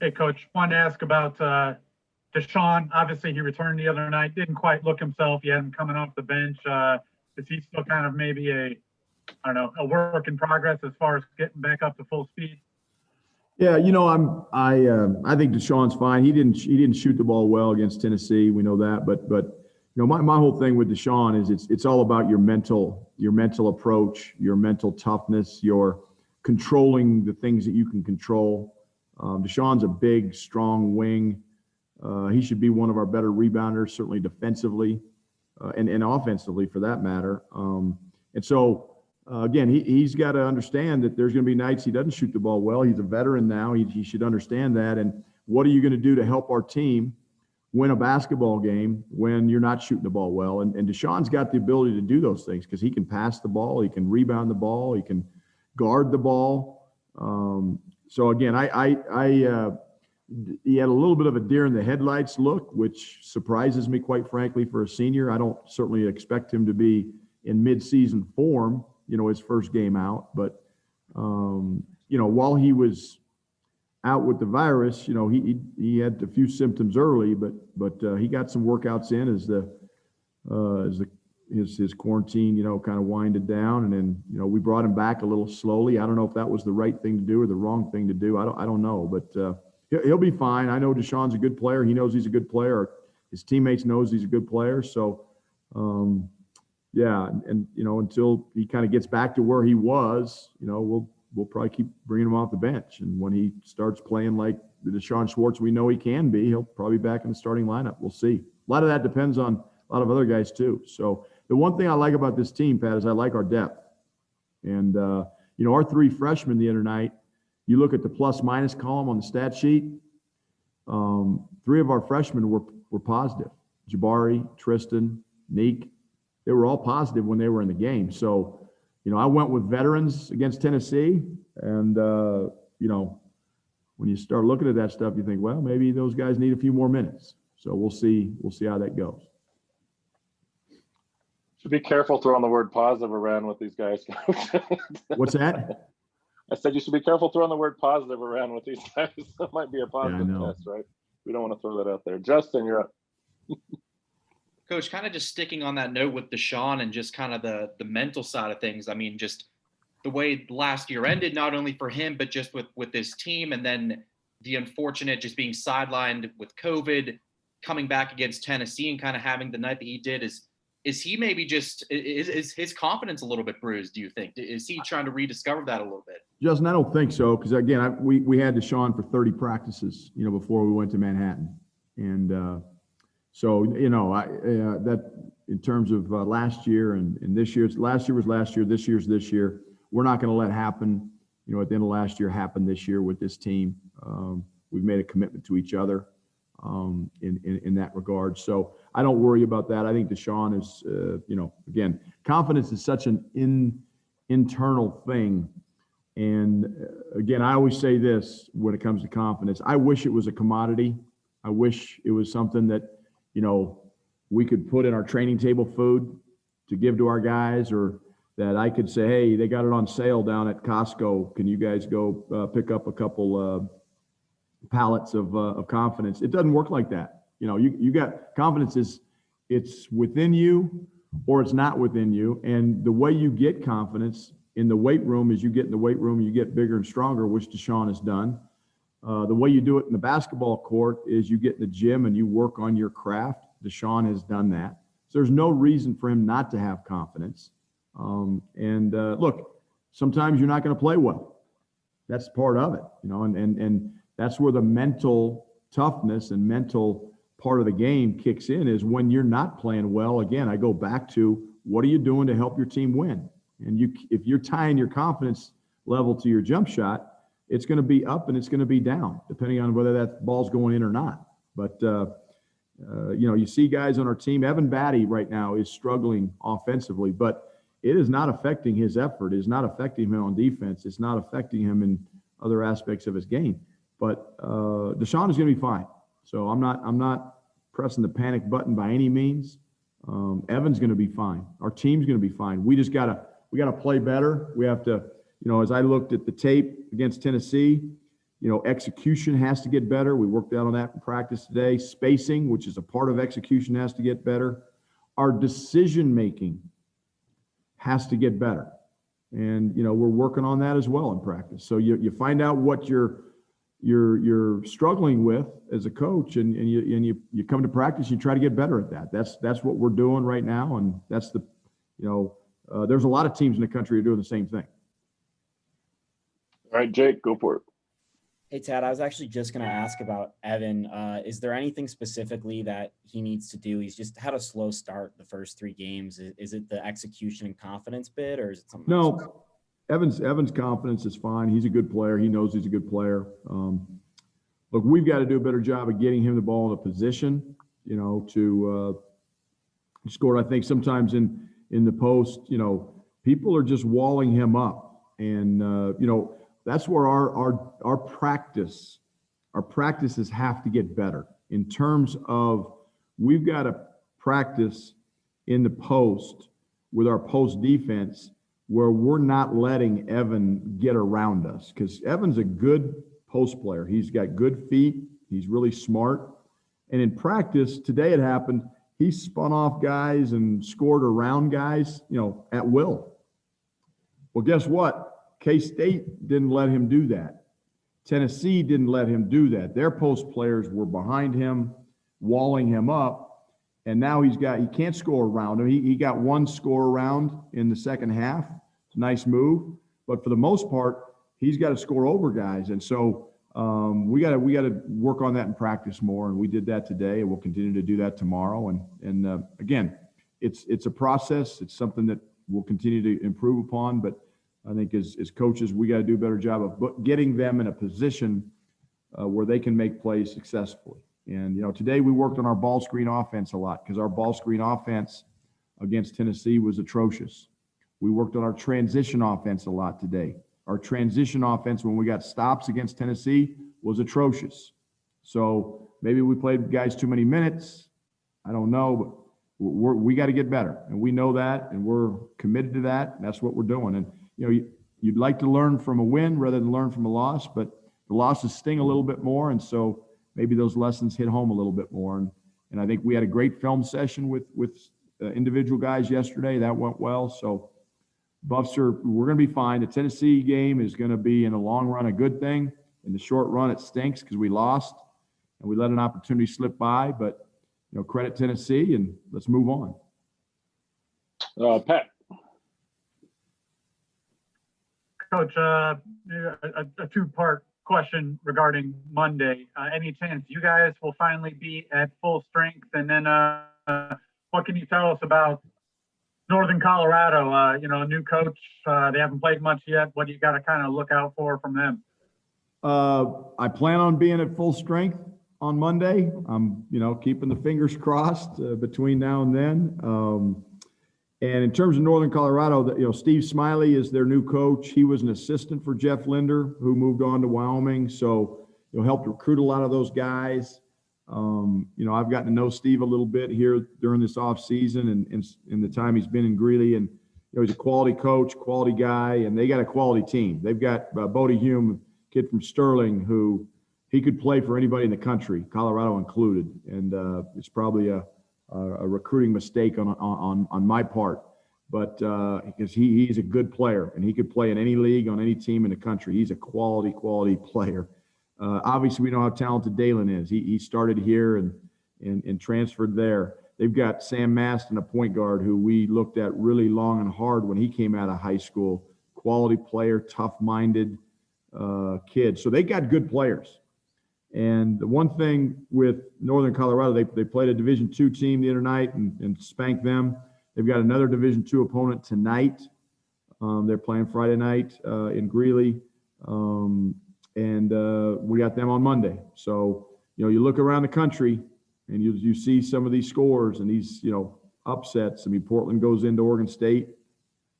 Hey, Coach. Wanted to ask about Deshaun. Obviously, he returned the other night. Didn't quite look himself. You had him coming off the bench. Is he still kind of maybe I don't know, a work in progress as far as getting back up to full speed? Yeah, I think Deshaun's fine. He didn't shoot the ball well against Tennessee. We know that, but my whole thing with Deshaun is it's all about your mental approach, your mental toughness, your controlling the things that you can control. Deshaun's a big, strong wing. He should be one of our better rebounders, certainly defensively, and offensively for that matter. And so. Again, he's got to understand that there's going to be nights he doesn't shoot the ball well. He's a veteran now. He should understand that. And what are you going to do to help our team win a basketball game when you're not shooting the ball well? And Deshaun's got the ability to do those things because he can pass the ball, he can rebound the ball, he can guard the ball. So again, he had a little bit of a deer in the headlights look, which surprises me, quite frankly, for a senior. I don't certainly expect him to be in midseason form, his first game out. But, while he was out with the virus, he had a few symptoms early, but he got some workouts in as his quarantine, kind of winded down. And then, we brought him back a little slowly. I don't know if that was the right thing to do or the wrong thing to do. I don't know, but he'll be fine. I know Deshaun's a good player. He knows he's a good player. His teammates knows he's a good player. So, yeah, and until he kind of gets back to where he was, we'll probably keep bringing him off the bench. And when he starts playing like the Deshaun Schwartz we know he can be, he'll probably be back in the starting lineup. We'll see. A lot of that depends on a lot of other guys too. So the one thing I like about this team, Pat, is I like our depth. And our three freshmen the other night, you look at the plus minus column on the stat sheet. Three of our freshmen were positive. Jabari, Tristan, Neek. They were all positive when they were in the game. So, I went with veterans against Tennessee. And, when you start looking at that stuff, you think, well, maybe those guys need a few more minutes. So we'll see how that goes. Should be careful throwing the word positive around with these guys. What's that? I said you should be careful throwing the word positive around with these guys. That might be a positive test, right? We don't want to throw that out there. Justin, you're up. Coach, kind of just sticking on that note with Deshaun and just kind of the mental side of things. I mean, just the way last year ended, not only for him, but just with this team, and then the unfortunate just being sidelined with COVID, coming back against Tennessee and kind of having the night that he did. Is he maybe is his confidence a little bit bruised, do you think? Is he trying to rediscover that a little bit? Justin, I don't think so, because again, we had Deshaun for 30 practices, before we went to Manhattan. And so, that in terms of last year and this year, last year was last year, this year's this year. We're not going to let happen, at the end of last year happen this year with this team. We've made a commitment to each other in that regard. So I don't worry about that. I think Deshaun is, again, confidence is such an internal thing. And again, I always say this when it comes to confidence. I wish it was a commodity. I wish it was something that, we could put in our training table food to give to our guys, or that I could say, hey, they got it on sale down at Costco. Can you guys go pick up a couple pallets of confidence? It doesn't work like that. You got confidence it's within you or it's not within you. And the way you get confidence in the weight room is you get in the weight room, you get bigger and stronger, which Deshaun has done. The way you do it in the basketball court is you get in the gym and you work on your craft. Deshaun has done that. So there's no reason for him not to have confidence. Look, sometimes you're not going to play well. That's part of it, and that's where the mental toughness and mental part of the game kicks in, is when you're not playing well. Again, I go back to, what are you doing to help your team win? And if you're tying your confidence level to your jump shot, it's going to be up and it's going to be down, depending on whether that ball's going in or not. But, you see guys on our team. Evan Batty right now is struggling offensively, but it is not affecting his effort. It is not affecting him on defense. It's not affecting him in other aspects of his game. But Deshaun is going to be fine. So I'm not pressing the panic button by any means. Evan's going to be fine. Our team's going to be fine. We just we got to play better. We have to, as I looked at the tape against Tennessee, Execution has to get better. We worked out on that in practice today. Spacing, which is a part of execution, has to get better. Our decision-making has to get better. And, we're working on that as well in practice. So you find out what you're struggling with as a coach, and you come to practice, you try to get better at that. That's what we're doing right now. And that's there's a lot of teams in the country who are doing the same thing. All right, Jake, go for it. Hey, Tad, I was actually just going to ask about Evan. Is there anything specifically that he needs to do? He's just had a slow start the first 3 games. Is it the execution and confidence bit, or is it something else? No, Evan's confidence is fine. He's a good player. He knows he's a good player. Look, we've got to do a better job of getting him the ball in a position, to score. I think sometimes in the post, people are just walling him up, and that's where our practices have to get better in terms of we've got to practice in the post with our post defense where we're not letting Evan get around us, because Evan's a good post player. He's got good feet. He's really smart. And in practice today, it happened. He spun off guys and scored around guys, at will. Well, guess what? K-State didn't let him do that. Tennessee didn't let him do that. Their post players were behind him, walling him up, and now he can't score around him. He got 1 score around in the second half. It's a nice move, but for the most part, he's got to score over guys, and so we got to work on that in practice more, and we did that today, and we'll continue to do that tomorrow. And again, it's a process. It's something that we'll continue to improve upon, but I think as coaches, we got to do a better job of getting them in a position where they can make plays successfully. And, today we worked on our ball screen offense a lot, because our ball screen offense against Tennessee was atrocious. We worked on our transition offense a lot today. Our transition offense, when we got stops against Tennessee, was atrocious. So maybe we played guys too many minutes. I don't know, but we got to get better. And we know that, and we're committed to that. And that's what we're doing. And, you'd like to learn from a win rather than learn from a loss, but the losses sting a little bit more. And so maybe those lessons hit home a little bit more. And I think we had a great film session with individual guys yesterday. That went well. So Buffs we're going to be fine. The Tennessee game is going to be, in the long run, a good thing. In the short run, it stinks because we lost and we let an opportunity slip by, but credit Tennessee, and let's move on. Pat. Coach, a 2-part question regarding Monday. Any chance you guys will finally be at full strength? And then what can you tell us about Northern Colorado? A new coach. They haven't played much yet. What do you got to kind of look out for from them? I plan on being at full strength on Monday. I'm, keeping the fingers crossed between now and then. And in terms of Northern Colorado, Steve Smiley is their new coach. He was an assistant for Jeff Linder, who moved on to Wyoming. So helped recruit a lot of those guys. I've gotten to know Steve a little bit here during this off season and in the time he's been in Greeley. And he's a quality coach, quality guy, and they got a quality team. They've got Bodie Hume, kid from Sterling, who he could play for anybody in the country, Colorado included. And it's probably a recruiting mistake on my part, but because he's a good player and he could play in any league on any team in the country. He's a quality player. Obviously, we know how talented Dalen is. He started here and transferred there. They've got Sam Maston, a point guard, who we looked at really long and hard when he came out of high school. Quality player, tough-minded kid. So they got good players. And the one thing with Northern Colorado, they played a Division II team the other night and spanked them. They've got another Division II opponent tonight. They're playing Friday night in Greeley. And we got them on Monday. So, you look around the country and you see some of these scores and these, upsets. I mean, Portland goes into Oregon State,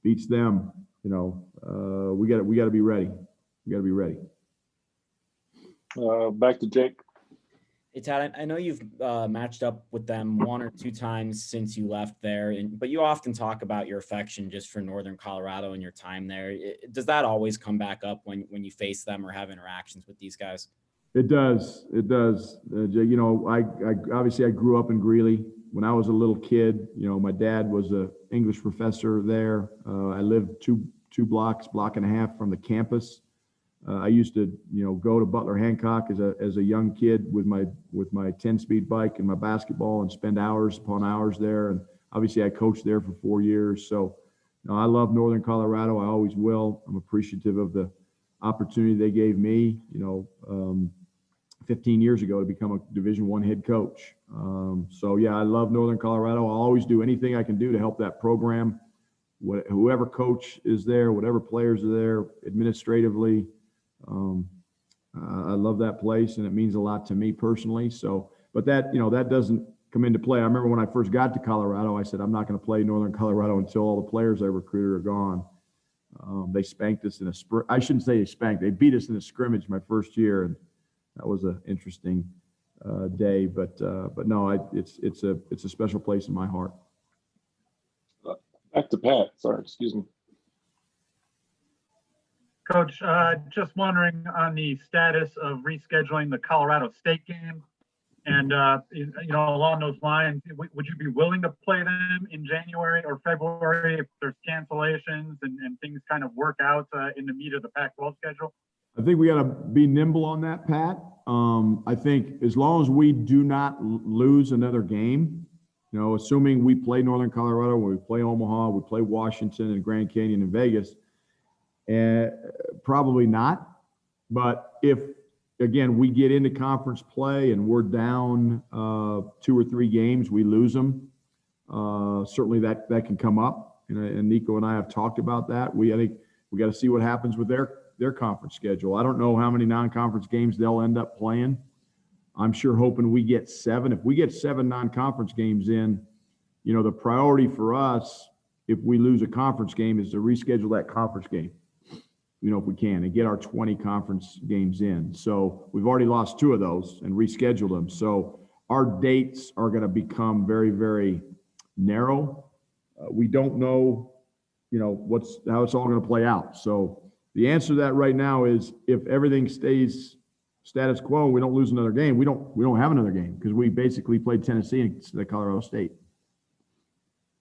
beats them. We got to be ready. We got to be ready. Back to Jake. Hey, Tad, I know you've matched up with them 1 or 2 times since you left there, but you often talk about your affection just for Northern Colorado and your time there. Does that always come back up when you face them or have interactions with these guys? It does. It does. Jay, I obviously I grew up in Greeley. When I was a little kid, my dad was an English professor there. I lived block and a half from the campus. I used to, go to Butler Hancock as a young kid with my 10-speed bike and my basketball and spend hours upon hours there. And obviously I coached there for 4 years. So, I love Northern Colorado. I always will. I'm appreciative of the opportunity they gave me, 15 years ago to become a Division I head coach. So yeah, I love Northern Colorado. I'll always do anything I can do to help that program. Whoever coach is there, whatever players are there, administratively. I love that place, and it means a lot to me personally. So, but that doesn't come into play. I remember when I first got to Colorado, I said, I'm not going to play Northern Colorado until all the players I recruited are gone. They spanked us in I shouldn't say they spanked. They beat us in a scrimmage my first year, and that was an interesting day. But no, it's a special place in my heart. Back to Pat. Sorry, excuse me. Coach, just wondering on the status of rescheduling the Colorado State game. And, along those lines, would you be willing to play them in January or February if there's cancellations and things kind of work out in the meat of the Pac-12 schedule? I think we got to be nimble on that, Pat. I think as long as we do not lose another game, assuming we play Northern Colorado, we play Omaha, we play Washington and Grand Canyon and Vegas, probably not. But if, again, we get into conference play and we're down 2 or 3 games, we lose them. Certainly that can come up. And Nico and I have talked about that. I think we got to see what happens with their conference schedule. I don't know how many non-conference games they'll end up playing. I'm sure hoping we get 7. If we get 7 non-conference games in, the priority for us, if we lose a conference game, is to reschedule that conference game, if we can, and get our 20 conference games in. So we've already lost 2 of those and rescheduled them. So our dates are going to become very, very narrow. We don't know, how it's all going to play out. So the answer to that right now is if everything stays status quo, we don't lose another game. We don't have another game because we basically played Tennessee and Colorado State.